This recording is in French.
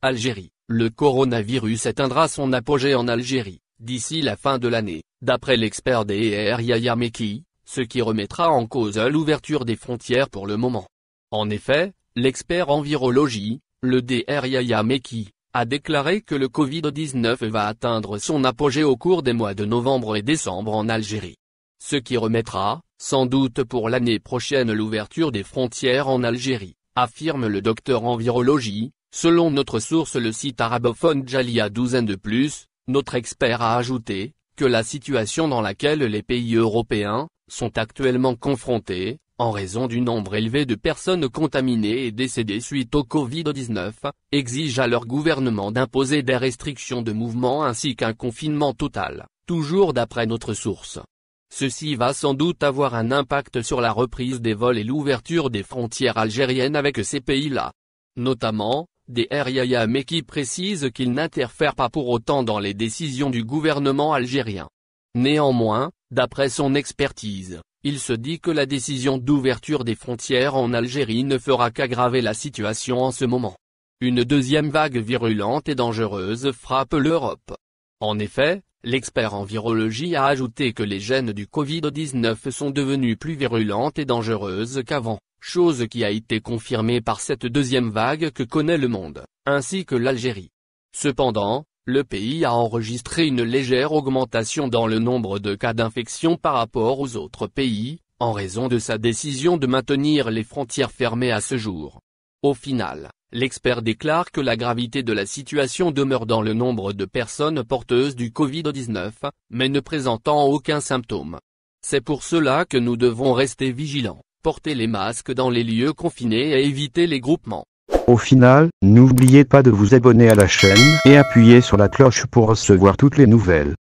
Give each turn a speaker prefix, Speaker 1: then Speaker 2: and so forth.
Speaker 1: Algérie. Le coronavirus atteindra son apogée en Algérie, d'ici la fin de l'année, d'après l'expert DR Yahya Mekki, ce qui remettra en cause l'ouverture des frontières pour le moment. En effet, l'expert en virologie, le DR Yahya Mekki, a déclaré que le Covid-19 va atteindre son apogée au cours des mois de novembre et décembre en Algérie. Ce qui remettra, sans doute pour l'année prochaine l'ouverture des frontières en Algérie, affirme le docteur en virologie, selon notre source le site arabophone Jalia 12. De plus, notre expert a ajouté, que la situation dans laquelle les pays européens sont actuellement confrontés, en raison du nombre élevé de personnes contaminées et décédées suite au Covid-19, exige à leur gouvernement d'imposer des restrictions de mouvement ainsi qu'un confinement total, toujours d'après notre source. Ceci va sans doute avoir un impact sur la reprise des vols et l'ouverture des frontières algériennes avec ces pays-là. Notamment, DR Yahya Mekki précise qu'il n'interfère pas pour autant dans les décisions du gouvernement algérien. Néanmoins, d'après son expertise, il se dit que la décision d'ouverture des frontières en Algérie ne fera qu'aggraver la situation en ce moment. Une deuxième vague virulente et dangereuse frappe l'Europe. En effet, l'expert en virologie a ajouté que les gènes du Covid-19 sont devenus plus virulentes et dangereuses qu'avant, chose qui a été confirmée par cette deuxième vague que connaît le monde, ainsi que l'Algérie. Cependant, le pays a enregistré une légère augmentation dans le nombre de cas d'infection par rapport aux autres pays, en raison de sa décision de maintenir les frontières fermées à ce jour. Au final, l'expert déclare que la gravité de la situation demeure dans le nombre de personnes porteuses du Covid-19, mais ne présentant aucun symptôme. C'est pour cela que nous devons rester vigilants, porter les masques dans les lieux confinés et éviter les groupements.
Speaker 2: Au final, n'oubliez pas de vous abonner à la chaîne et appuyer sur la cloche pour recevoir toutes les nouvelles.